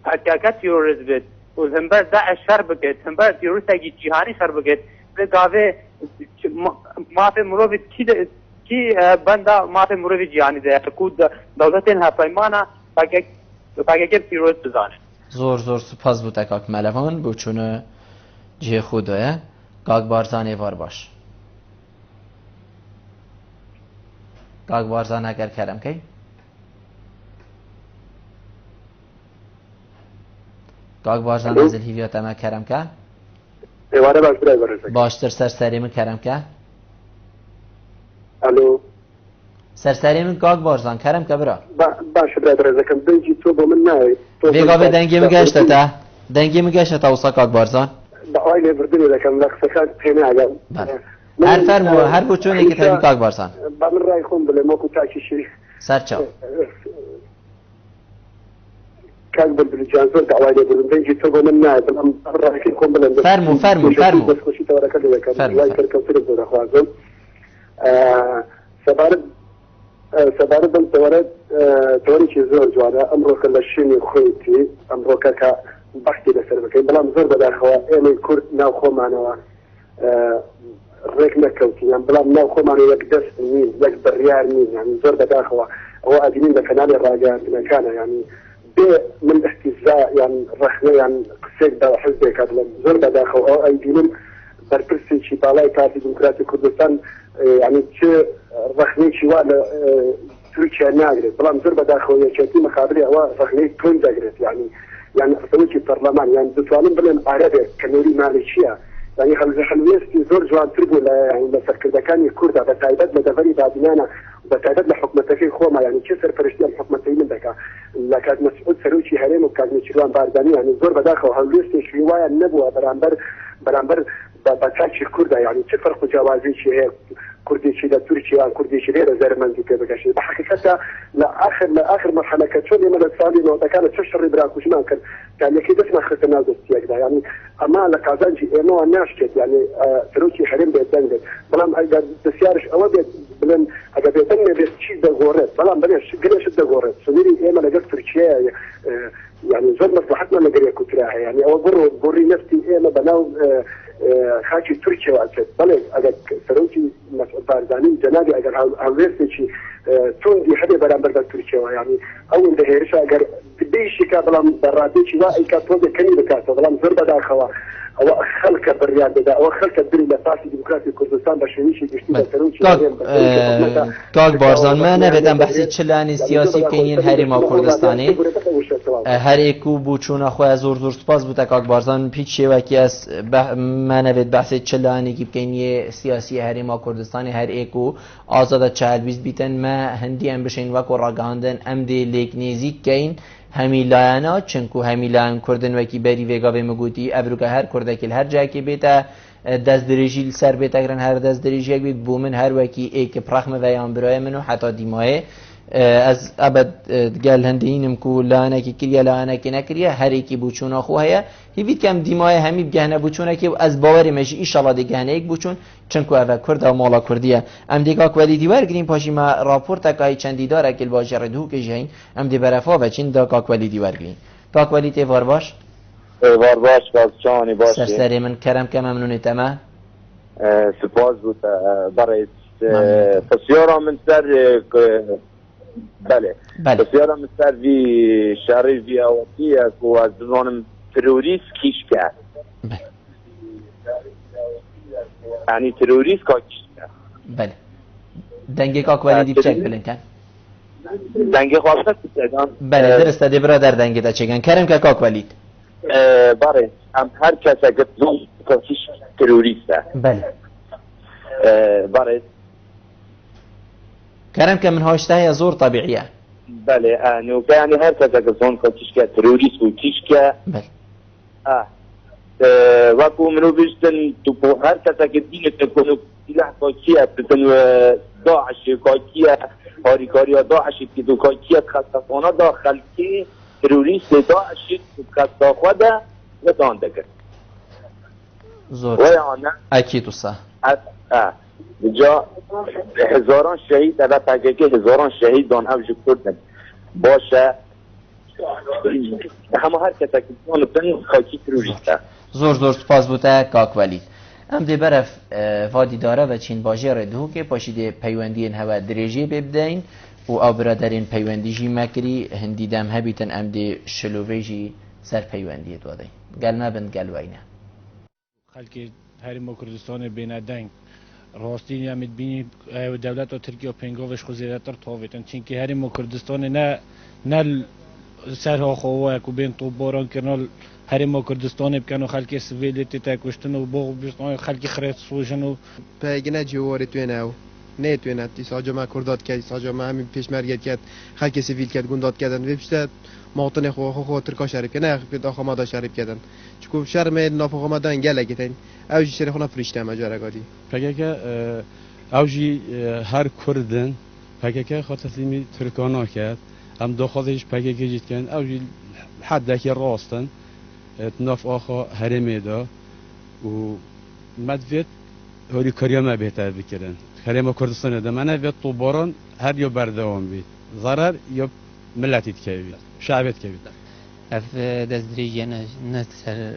حکاکت تیروریز بید و همبر داعش شر بکید همبر تیروریستگی جهانی شر بکید بگاوه مافی مروفی کی بنده مافی مروفی جهانی ده کود دولتین ها پیمانا پاکه تیروریست بزانه زور سپاس بوده کاک ملوان بو چون جه خوده کاک بارزان ایوار باش کاک بارزان اگر کرم که کاک بارزان از الهیویات اما کرم که ایواره باشتر باشتر سرسریم کرم که الو سرسریم کاک بارزان کرم که برا باشه برادر ازکم دنگی تو با من نای بیگا به دنگی مگشته تا دنگی مگشته تا وصا کاک بارزان با آیله بردنی لکم لقصه پیمه اگم هر فرمو هر بچونه که تبی کاک بارزان با من رای خون بله موکو تاکی شریف سرچاو كان بالجانزور دعواني بالبنجي تو من نائب الام رايك يكون بلند فرمو بس خوشي تورك اللي كان لا يتركوا في الدور اخوانكم سبارد التورد توري شي زور جوانا امرو كل شيء خويتي امرو كا بحكي لسربك بلا زور بدا اخوا اني كرد ناو خو معنا ريك نكوتي يعني بلا ناو خو معنا يقدس مين يقدر ريال مين يعني زور بدا اخوا هو ادمين بكنال الراجع كان يعني من الاستهزاء يعني رخنه يعني قصيك دا حزبك هذا زور بداخل او ايدينم بربرسي شي بالاي بارتي ديمقراطي كردستان يعني تشي رخنه شي ولا تركيا ناقري بلام زور بداخل يا شتي مخابري او رخنه كون داقرت يعني اصلا برلمان يعني دسوالين بلن عربي كنوري ماليشيا يعني خلويستي زور جوان تربو يعني لسكردكاني كردا بتايبد لدفري بعدنا بتعدد لحكمتك خوما يعني كسر فرشتي الحكمتين من ذاك لكن مسعود سروشي هرم وكان مشروع بارداني يعني زور بداخل هلوستي شويه النبوه برامبر بتاعش كردا يعني تفرق جوازي شيء كردي شيء تركيا كردي شيء غير زرمان دي كده شيء بحقيقه لاخر مرحله كتشولي من الثاني لو كانت تشري براكوش ما كان كده اسمها ختنا دوستيك ده يعني اما لكازانجي انه ناشكت يعني تروشي حريم بيتنجد بلام اجا بسيارش او بلن اجا بيتنجد بيشي دغورت بلام بلش قليش دغورت سميري ايما لقيت تركيا يعني زور مصلحتنا اللي قريه كتراها يعني او بري نفسي ايما بناو خاکی ترکیه و اکد بله اگر سروکی مسعود بارزانی جنابی اگر هاویرسی چی توندی حدی برانبر با ترکیه و یعنی اول دهیرش اگر بیشی که بلام برادی چی و ای که توزه کنی بکاته بلام زرد داخوا او خلق بریان بدا او خلق بری لفاسی دموکراسی کردستان بشویشی گشتی به سروکی کاک بارزان ما نبیدم بحثی چلانی سیاسی کنین هریما کردستانی هر ایکو بوچونا خواه زور سپاس بوده کاک بارزان پیچ شوکی از ما نبید بحثی چلانی که بکنی سیاسی هریما کردستانی هر ایکو آزاد چهل بیست بیتن ما هندی هم بشین وکو راگاندن ام دی لیک نیزیک کین همی لاینا چنکو همی لاین کردن وکی بری ویگا به مگوتی ابروگا هر کردکیل هر جایی که بیتا دست دریجی سر بیتا کرن هر دست دریجی بیت بومن هر وکی ایک پرخم ویان برای منو حتی دیماه از ابد قال هندینم کو لانا کی کریه لانا کی نکریه هر یکی بوچون خو هيا هیوید کم دیمای همی بگهنه بوچونه که از باوری مشی ان شاء الله دیگهنه یک بوچون چنکو اوا کرد و مالا کردیه ام دیگه کولی دیوار گرین پاشی ما راپورت کای چندی داره که باجر دو که جین ام دی برفا و چین دا کولی دیوار گرین تا کولی تی وار باش بازجانی باشه سرسری من کرم که ممنونی تمام سپاس بود برای بسیار من سر بله بسیار من سر وی شهری وی آواتی که از زنانم تروریست کیش کرد یعنی تروریست که کیش کرد بله دنگی که ولی چک بلن کن دنگی خواسته کن بله درسته دی برادر دنگی دا چکن کرم که ولید بله هم هر کس اگر زن که کیش تروریسته بله بله كلام كم من هاشتها زور طبيعية بله انه يعني هر كذا كزون كتشكا تروريست وتشكا بله وكو منو بيجتن تبو هر كذا كدين تكونوا سلاح كاكيا بتن داعش كاكيا هاريكاريا داعش كدو كاكيا خطفانا داخل كي تروريست داعش خطفا خدا نداندك زور اكيد صح جا هزاران شهید در پاکه هزاران شهید دان اوج کردن باشه همه هر کسی که اون خاکی تروریسته زور سپاس بوده کاک ولی ام دی برف وادی داره و چین باجه ردهو که پاشیده پیوندی هوا درجه ببدین و او برادرین پیوندی جی مکری هندی دم هبیتن ام دی شلووی جی سر پیوندی دوادین گل نبند گل وینه خلکی هریم کردستان بیندنگ راستی نمی‌د بینی دولت و ترکیه و پنگاوش خزیرتر تاویتن چینکه هریم کردستان نه سرها خواه که بین تو باران کنال هریم کردستان بکنو خلک سویلیتی تکوشتن و باغ بیشتن خلک خرید سوژن و پیگنه جواری توی نو نه توی نه تی ساجا ما کردات کرد ساجا ما همین پیشمرگت کرد خلک سویل کرد گندات کردن و بیشتر مواطن خو ترکا شریف که نه که داخل ما دا شریف کردن چون شرم نافخ ما دن گله گتن اوجی شری خونه فرشته ماجراگادی پکه اوجی هر کردن پکه خاطری ترکانا کرد هم داخلش پکه جیت کن اوجی حد که راستن ناف آخا هرمی دا و مدویت هری کاریا ما بهتر بکردن هریم کردستان دا من ویت تو باران هر یا بردوام بید ضرر یا ملتیت که بید شعبت که بید اف دزدريجي نسر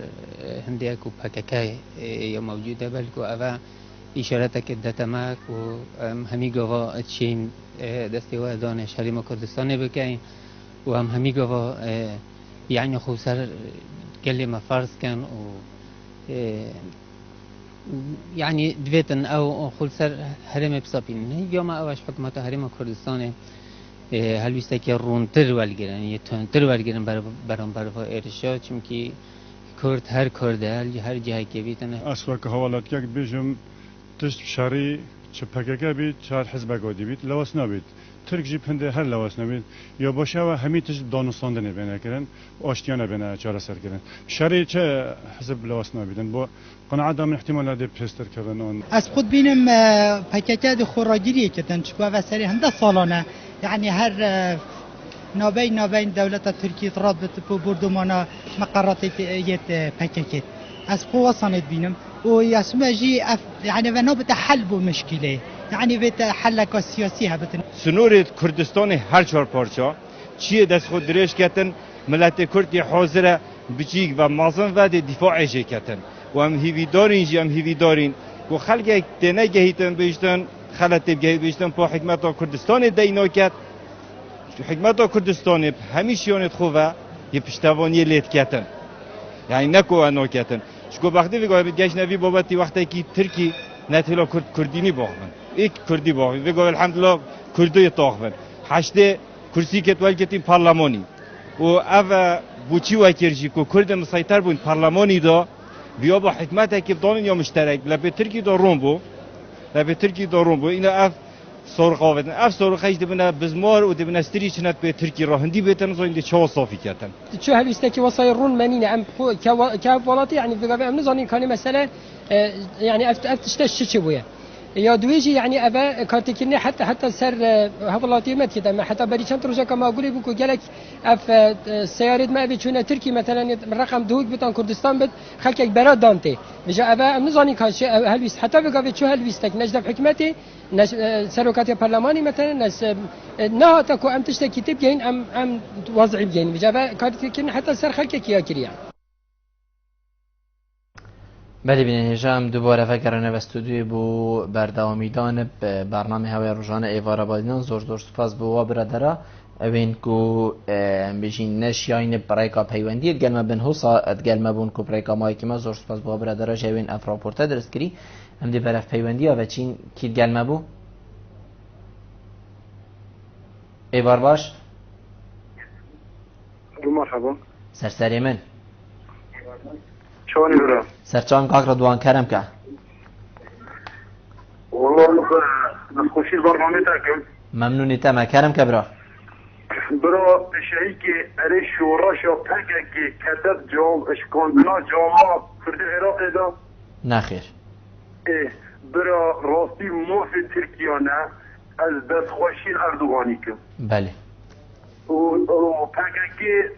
هنديك وباكاكاي يا موجوده بلكو افا اشارتك الدتماك وهمي قوا تشين دستوا دانش حريم كردستان بكاين وهم همي قوا يعني خوسر كلمه فرض كان و يعني دفيتن او خلصر حريم بصابين يوم اوش حكومه حريم كردستان هلویسته که رونتر ولگیرن یه تونتر ولگیرن برای ارشاد چون که کرد هر کرده هر جایی که بیتنه اصلا که حوالات یک بیشم تشت شری چه پکه بید چهار حزب گودی بید لواس نبید ترک جی پنده هر لواس نبید یا باشه و همین تشت دانستانده نبینه کردن آشتیانه بینه چهار سر کردن شری چه حزب لواس نبیدن با قناعت دامن احتمال ده پستر کردن آن از خود بینم پکه ده خوراگیری کردن چون وسری هنده سالانه يعني هر نابين دولة تركيا رابط بوردمانا مقرات يت باكيت اسقو وصلت بينهم ويسمى جي يعني ونابت حل مشكله يعني بيت حل سياسي هبت سنور كردستان هر چهار پارچه چیه دست خود درش کردن ملت کردی حاضر بچیک و مازن و دفاع کردن و هم هیوی دارین جی هم هیوی دارین و خلق تنه گهیتن بیشتن خلط گهیت بیشتن پا حکمت کردستان دینا کرد حکمت کردستان همیشیانت خوبه یه پشتوانی لیت کردن یعنی نکو انا کردن شکو وقتی ویگاه گشت نوی بابتی وقتی که ترکی نتیلا کردینی باخمن ایک کردی باخمن ویگاه الحمدلله کردی طاخمن هشته کرسی که توال کتیم پارلمانی و اوه بوچی وکرجی که کرد مسیطر بون پارلمانی دا بیا با حکمت که دانن یا مشترک لبه ترکی دا روم بو لبه ترکی دا روم بو اینا اف سرقاوتن اف سرقایش دبنا بزمار و دبنا استری چنت به ترکی راهندی بهتن زاین دی چه صافی کردن شو هالوستكي وصاير رون منينه ام كولاتي يعني في قبل نظني كان مساله يعني افتشتش شبويه يا دويجي يعني ابا كارتكني حتى سر هفلاتي مت كده حتى بريشان تروجا كما اقول بكو جالك اف سيارد ما بيشونه تركي مثلا رقم دوق بتان كردستان بت خلك برا دانتي بجا ابا نظني كان هلويست حتى في قبل شو هلويستك نجد حكمتي سروكاتي برلماني مثلا ناس نهاتكو ام تشتكي تبين ام وضعي بين بجا ابا كارتكني حتى سر خلك يا كريا بله بینه هجام دوباره فکرانه و استودیوی بو بردوامیدان برنامه هوای روزانه ایوار آبادیان زور سپاس بو و برادرا اوین کو بجین نشیاین برایکا پیوندی ادگلمه بن حوصا ادگلمه بون کو برایکا مایکی ما زور سپاس بو و برادرا جوین افراپورتا درست کری هم دی برف پیوندی و چین کی ادگلمه بو ایوار باش مرحبا سرسری من شلوني برا؟ سرچان کاک رضوان کرم که والله نخوشي البرنامج تاعكم ممنونی تمام کرم که برا شيء كي اري شورا شو بحكي كي كتب جوم اشكوندنا جوما فرد العراق ده نخير ايه برا راستي مو في تركيا نه از دست خوشي اردوغاني كم بله و بحكي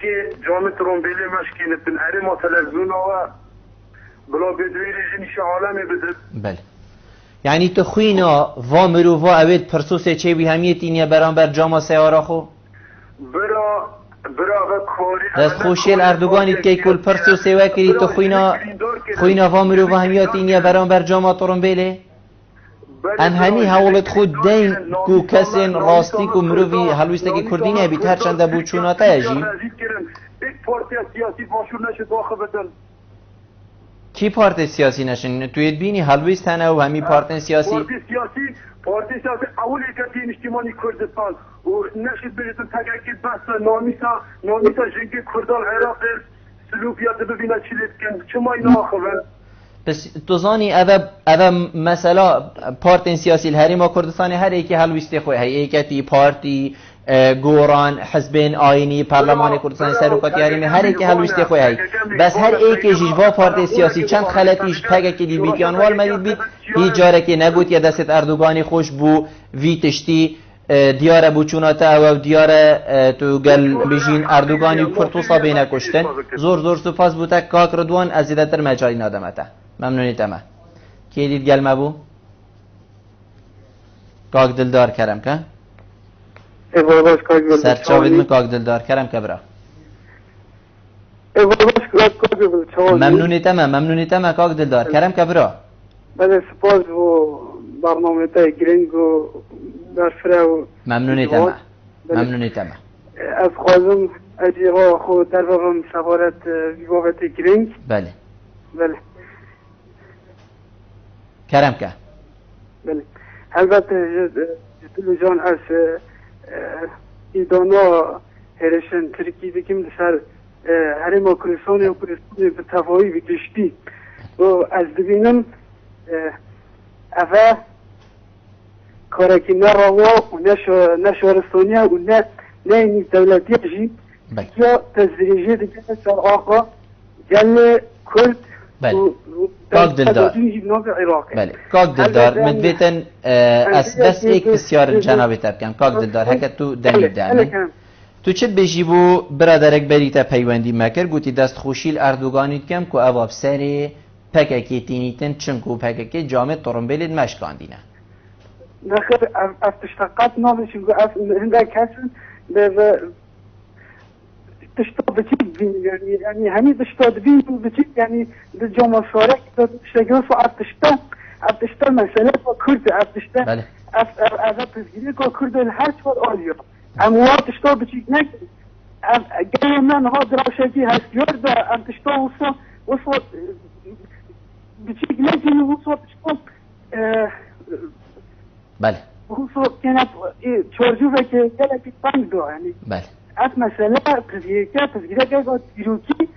که جامعه ترومبیلی مشکینه بن اری ما تلویزیون و بلا بدوی رژنیش عالمی بده بله یعنی تو خوینا و مروفا اوید پرسوس چه بی همیت اینیه برانبر جامعه سیارا خو؟ برا و کاری دست خوشیل اردوگانید که کل پرسوس وکری تو خوینا و مروفا همیت اینیه برانبر جامعه ترومبیلی؟ ام همی حوالت خود دین کو کسین راستی کو مروی حلویسته که کردی نبید هر چنده بود چوناته اجی کی پارتی سیاسی نشن؟ توید بینی حلویست هنه و همی پارتی سیاسی؟ پارتی سیاسی اولی که دین اجتماعی کردستان و نشید بریتون تگرگید بس نامیسا جنگی کردال عراق سلوکیات ببینه چلیت کن چما اینا آخوان بس توزانی اوه مثلا پارتی سیاسی الهریم کردستان هر ایکی حلویسته خوی هی ایکتی پارتی گوران حزبین آینی پارلمان کردستان سروکاتی هریم هر ایکی حلویسته خوی هی بس هر ایکی جیجوا پارتی سیاسی چند خلطیش پگه که دی بیتیان وال مدید بید هیچ جاره که نگوت یا دست اردوگانی خوش بو وی تشتی دیاره بوچوناتا و دیاره تو گل بجین اردوگانی پرتوسا بینه کشتن زور سپاس بوده کاک ردوان از زیدتر مجالی نادمته ممنونی تمام کی دید گل مبو کاک دلدار کرم که سرچاوید من کاک دلدار کرم که برا ممنونی تمام کاک دلدار کرم که برا بله سپاس و برنامه تا گرینگ و برفره ممنونی تمام از خوازم اجیغا خود در واقع سفارت ویوابت گرینگ بله کرم که بله البته جدل جان از ایدانا هرشن ترکی بکیم سر هرما کردستان و کردستان به تفاهی بکشتی و از ببینم اوه کارکی نه روا و نه شهرستانی و نه این دولتی جی یا تزریجی دیگه سر آقا گل کرد کاک دلدار بله کاک دلدار مدویتن از بس ایک بسیار جنابی تبکن کاک دلدار هکه تو دلیل دامن تو چه بجی بو برادرک بریتا پیوندی مکر گوتی دست خوشیل اردوگانید کم که اواب سری پککی تینیتن چنکو پککی جامعه ترمبیلید مشکاندینه نخیر افتشتاقات نامشون هنده کسن تشتا بچیک بین یعنی همی تشتا بین بچیک یعنی در جامعه شارک شگاه ساعت تشتا مسئله با کرد تشتا از پزگیری که کرد هر چوار آلیا اما تشتا بچیک نکن اگر من ها دراشتی هستیار دا تشتا وصا بچیک نکن وصا تشتا بله وصا کنه چارجوبه که گلکی پنج دو یعنی بله از مسئله پزگیری که با دیروکی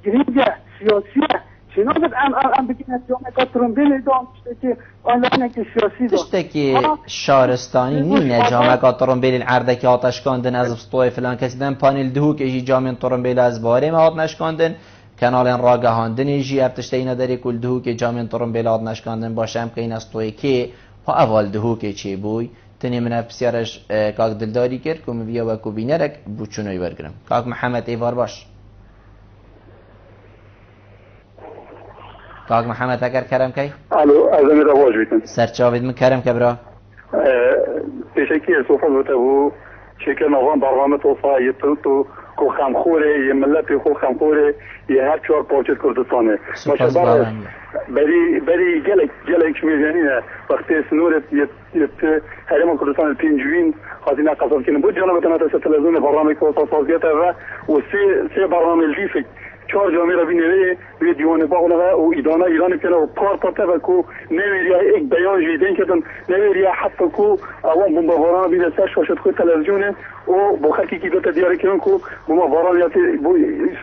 گریگه سیاسیه شنو بد ام بگیم جامعه ترمبیل دام که آنلاین که سیاسی دام تشتكي شارستاني نينا جامعه ترمبيل عردكي آتش کاندن از استوای فلان کسی دن پانل دهوک ایجی جامعه ترمبيل از باره ما آت نشکاندن کانال راگهاندن ایجی ابتشتینا داری کل دهوک جامعه ترمبيل آت نشکاندن باشم که این استوای که ها اول دهوک چی بوی تنی من بسیارش کاک دلداری کرد که بیا و کو بینرک بوچونوی برگرم کاک محمد ایوار باش کاک محمد اگر کرم کی الو از امیر آواز بیتن سرچاوید من کرم کبرا پیشکی صوفا بتبو شکل نوان برنامه توفا یتو کو خمخوره یه ملت خو خمخوره یه هر چهار پارچه کردستانه باشه بری گلک میزنینه وقتی سنورت یه حریم کردستان پنجوین خاطینا قصد کنه بود جانب تنات تلویزیون برنامه که واسه و سه برنامه لیفک چهار جامعه را بینه وی دیوانه باغ و ایدانه ایران کنه و پار پاته و کو نمیریا یک بیان جیدن کردن نمیریا حتی کو اوان بمباران بینه سر شاشت خود تلویزیونه و با خلقی که دوتا دیاره کنن کو بمباران یاتی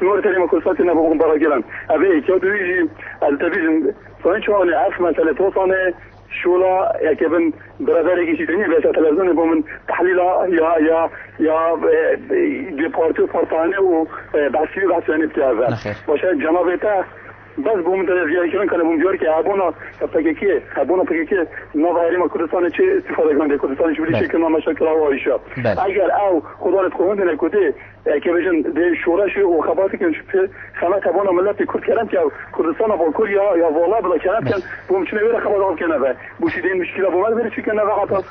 سنور تریم کلساتی نه بمباران گرن اوه که دویجی از تبیزن سوانچوانه عرف مسئله توسانه شولا یکی بن برادری کسی دنی بیشتر تلویزیون با من تحلیل یا دی پارتانه و بحثی نبتیازه باشه جناب تا بس بوم در زیاد کردن کنه بوم جوری که ابونا پگکی نو حریم کردستان چه استفاده کننده کردستان جوری شکل ما مشکل آوایشا اگر او خدا رو خوند نکوده که بجن دی شورش و خبراتی که خلات ابونا ملت کرد کردن که کردستان با کوریا یا والا بلا کردن که بوم چنه ویرا خبر آب کنه و بوشیدین مشکل بوم بره چی کنه و حتی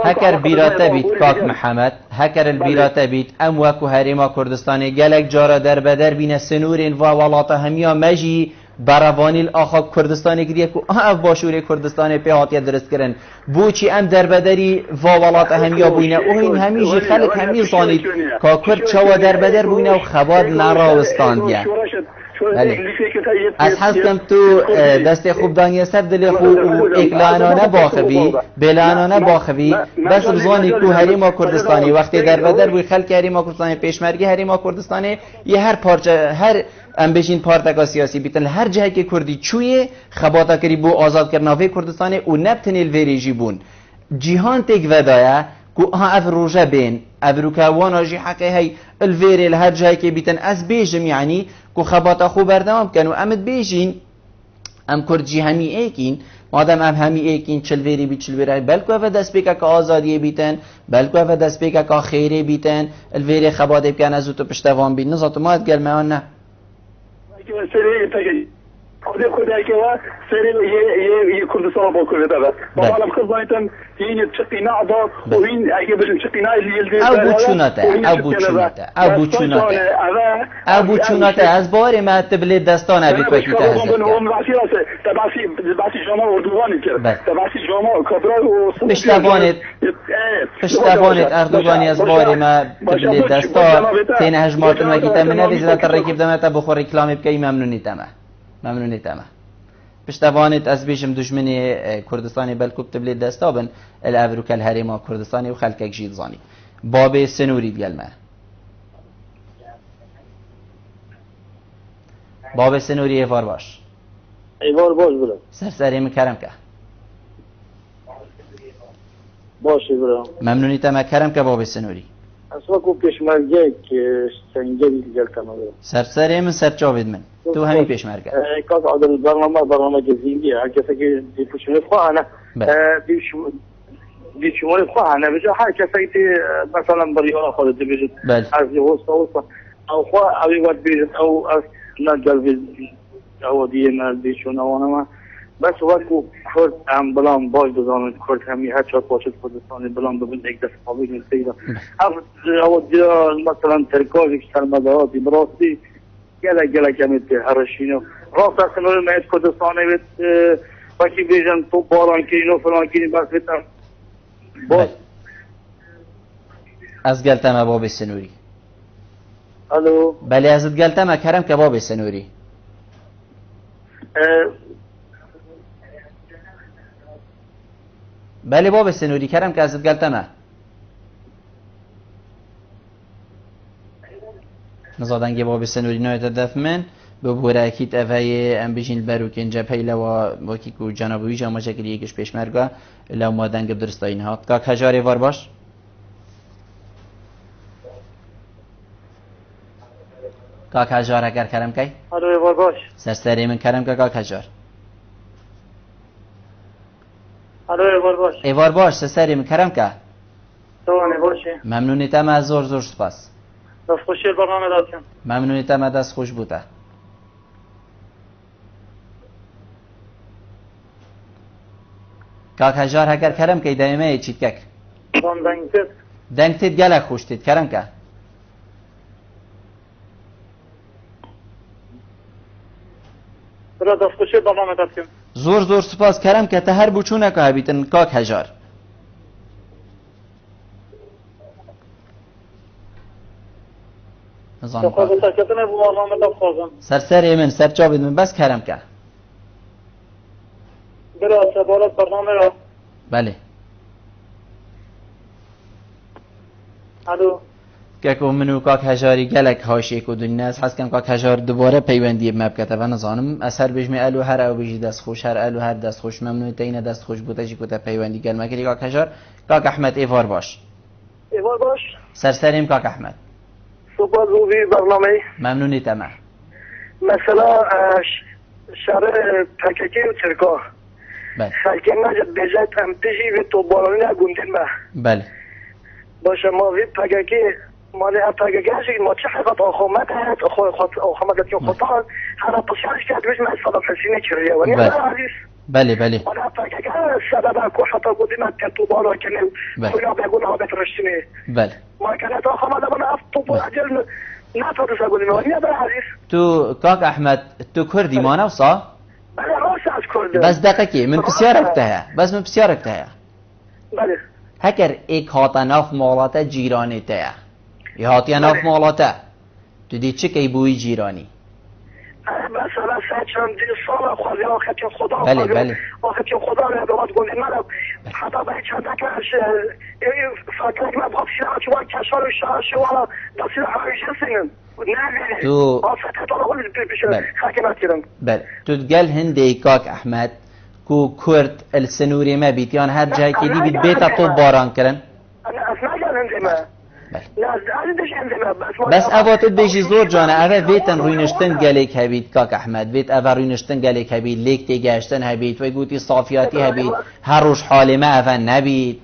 هكر بيراتا بيت كاك محمد هكر البيراتا بيت ام وكو هريما كردستاني گلك جارا در بدر بين سنورين و ولاتا هميا مجي برواني الاخا كردستاني كريه كو اف باشوري كردستاني بهات درست کرن بوچي ام در بدري و ولاتا هميا بوينه اوين هميجي خلق همي صانيد كا كرد چوا در بدر بوينه و خباد نراوستانديه از هستم تو دست خوب دانیه سب دل خوب و اکلانانه باخوی بلانانه باخوی بس بزانی کو حریم کردستانی وقتی در بدر بوی خلق حریم کردستانی پیشمرگی حریم کردستانی یه هر پارچه هر ام بشین پارتکا سیاسی بیتن هر جایی که کردی چویه خباتا کری بو آزاد کرناوی کردستانی و نبتن الویریجی بون جیهان تک ودایه کو ها اف روجا بین افروکاوانا جی حقی هی الویری لهر جایی که بیتن از بیجم یعنی کو خباتا خوب بردام کنو امد بیجین ام کردجی همی ایکین مادم ام همی ایکین چلویری بی چلویری بلکو اف دست بیکا که آزادی بیتن بلکو اف دست بیکا که خیری بیتن الویری خباتی بکن از تو پشتوان بین نزاتو ماد گل میان نه خدا که و سری یه کردستان با کرده داره با حالا خزانیتن این چقینا عضا و این اگه بشن چقینا یلده او بوچوناته از بار ما تبلی دستانه بیت وکی تهزت کرد تبعثی جامعه اردوغانی کرد تبعثی جامعه کبرای و پشتوانت اردوغانی از بار ما تبلی دستا تین هجمارتن وکی تمنه وزارت الرکیب دمتا بخور اکلامی بکی ممنونی تمه پشتوانت از بیشم دشمنی کردستانی بلکو بتبلی دستا بن الافروکا الهریما کردستانی و خلکک جید زانی باب سنوری بیالمه باب سنوری ایوار باش بله سرسری مکرم که باشه برام ممنونی تمه کرم که باب سنوری اصلا کو پیشمرگه که سنگلی دیگر کنه سرسری من سرچاوید من تو همین پیشمرگه کاس عادل برنامه جزیلی هر کسی که دیپوشونه خواهنه دیشمال خواهنه بجا هر کسی که مثلا بریانا خودت بجد از وسطا او خواه اوی وقت بجد او از نجل او دیه من دیشونه وانما بس وقتی کرد هم بلام باش دزانم کرد همی هر چهار پاچت کردستانی بلام ببین یک دست قابل نیستیدم مثلا ترکاوی که سرمدهاتی براستی گله کمیت هرشینو راست اصلا رو مهد کردستانی بیت وقتی بیجن تو باران کرین و فلان کرین بس بیتم باز از گلتم باب سنوری الو بله ازت گلتم کرم که باب سنوری بله باب سنوری کرم که ازت گلتمه نزادنگی باب سنوری نایت دف من ببوره اکید اوه ام بجین بروک انجا پیله و باکی که جنابوی جا مشکلی یکش پیش مرگا لو مادنگ بدرستا اینها کاک هجاری وار باش کاک هجار اگر کرم که آره وار باش سرسری من کرم که کاک هجار آره وار باش ایوار باش سرسری من کرم که توانه باشه ممنونیتم از زور سپاس دست خوشی برنامه داشتم ممنونیتم از دست خوش بوده کاک هجار اگر کرم که دائمه چیت کک دنگتید گلک خوشتید کرم که برا دست خوشی برنامه داشتم زور سپاس کرم که تا هر بچونه که هبیتن کاک هجار سرسری من سرچابید من بس کرم که برا سبارت برنامه را بله الو که منو کاک هجاری گلک هاشی که دنیا از حس کم کاک هجار دوباره پیوندی مبکته و نزانم اثر بجمی الو هر او بجی دست خوش هر الو هر دست خوش ممنون تین دست خوش بوده جی که پیوندی گل مکری کاک هجار کاک احمد ایوار باش ایوار باش سرسریم کاک احمد صبح روی برنامه ممنونی تمام مثلا شهر پککی و ترکا خلقی نجد بجای تمتیجی و تو بارانی نگوندین ما بله باشه ما وی پککی مالی پککی هشت ما چه حقیقت آخامت هست آخامت که خطان هر پسیارش که ادویش من صدا فسینه چریه و نیه عزیز بله بله مالی پککی سبب که حتی بودی من که تو بارا کنیم خویا بگون ها بترشتینه بله ما کنت آخامت من افت تو بارجل نه تو دسته بودیم و نیه بر عزیز تو کاک احمد تو کردی مانه وصا؟ بله راست از کرده بس دقیقی من بسیارک تهه بس من بسیارک تهه بله هکر ایک هاتا ناف مالاتا جیرانی تهه یه هاتی ناف مالاتا تو دی چه که بوی جیرانی مثلا سچم دی سال خواهی آخه که خدا بله بله آخه که خدا رو دواد گونی منم حتی به چند دکرش فکر من باید شیرها چه باید کشار و شوالا دستیر همیشه سینم تو بله تو گل هندی کاک احمد کو کرد السنوری ما بیت یان هر جای که دی بیت بیتا تو باران کرن بس اواتت بیشی زور جانه اوه ویتن روینشتن گلیک هبید کاک احمد ویت اوه روینشتن گلیک هبید لیک تیگشتن هبید و گوتی صافیاتی هبید هر روش حال ما اوه نبید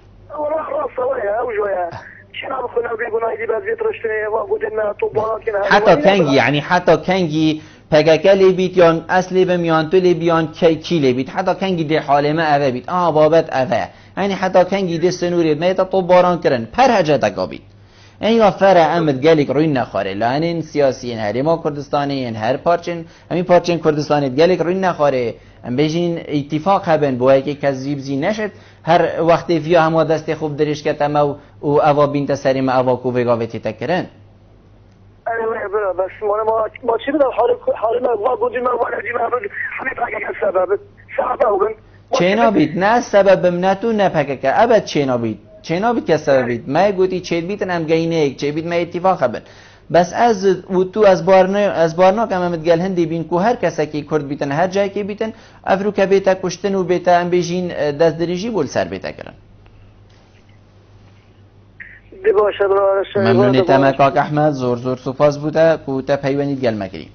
حتی کنگی یعنی حتی کنگی پگکلی بیت یان اصلی بمیان تو لیبیان کی لیبید حتی کنگی دی حال ما اوه بید بابت اوه یعنی حتی کنگی دی سنورید میتا تو باران کرن پر هجه تکابید این فرع امد گلیک روی نخواره لانین سیاسیین هری ما کردستانی هر پارچن همین پارچن کردستانی گلیک روی نخواره ام بجین اتفاق هبن بوایی که کذیب زی نشد هر وقتی فیا همه دست خوب درش کتم و اوا بینت سریم اوا کو وگاوتی تکرن بس ما چی بدم حال ما بودیم ما وارجی ما همین پاکه سبب چینا بید نه سببم نه تو نه پاکه ابد چینا بید که سببید ما گوتی چه بیتن هم گینه چه بید ما اتفاق هبن بس از و تو از بارنا که امد گل هندی بین کو هر کسی که کرد بیتن هر جایی که بیتن افرو که بیتا کشتن و بیتا هم بجین دست دریجی بول سر بیتا کرن ممنونی تمام کاک احمد زور سپاس بوده کو تا پیوندید گل مکری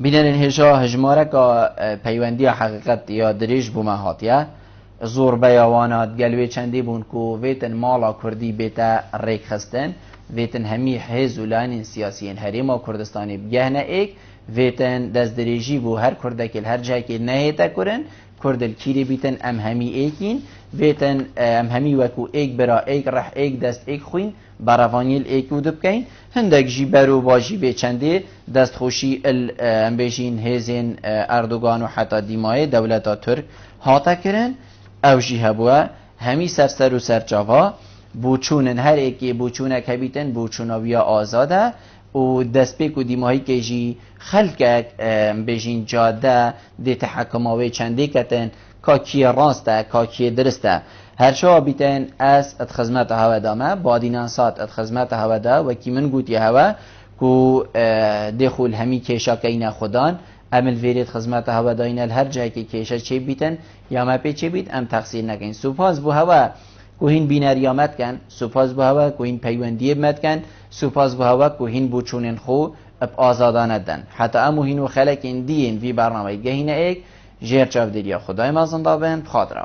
بینن هجا هجماره که پیوندی حقیقت یا دریج بوما هاتیه زور بیاوانات گلوی چندی بون کو ویتن مالا کردی بیتا ریک خستن ویتن همی حزولان سیاسیین هریما کردستانی بگهنه ایک ویتن دست دریجی بو هر کردکل هر جای که نهیتا کرن کردل کیری بیتن ام همی ایکین ویتن ام همی وکو ایک برا ایک رح ایک دست ایک خوین براوانیل ایک ودو بکین هندک جی برو باجی بیچنده دست خوشی ام بیجین هزین اردوگان و حتی دیمای دولتا ترک هاتا کرن او جی هبوه همی سر و سر جاوا بوچونن هر ایکی بوچونه کبیتن بوچوناویا آزاده و دست پیک و دیماهی که جی خلق بجین جاده دی تحکماوی چنده کتن که کی راسته که کی درسته هرچه بیتن از اتخزمت هوا دامه بادینان سات اتخزمت هوا دا و کی من گوتی هوا کو دخول همی کشا که این خودان عمل ویرید خدمت هوا داینل هر جایی که کشا چه بیتن یا ما پی چه بیت ام تقصیر نکن سپاس بو هوا کوهین بینریامت کن سپاس بو هوا کوهین پیوندی مت کن سپاس بو هوا کوهین بوچونن خو اب آزادانه دن حتی امو هینو خلق این دین وی برنامه گهینه ایک جیر چاو دیریا خدای مازن دابن بخاطر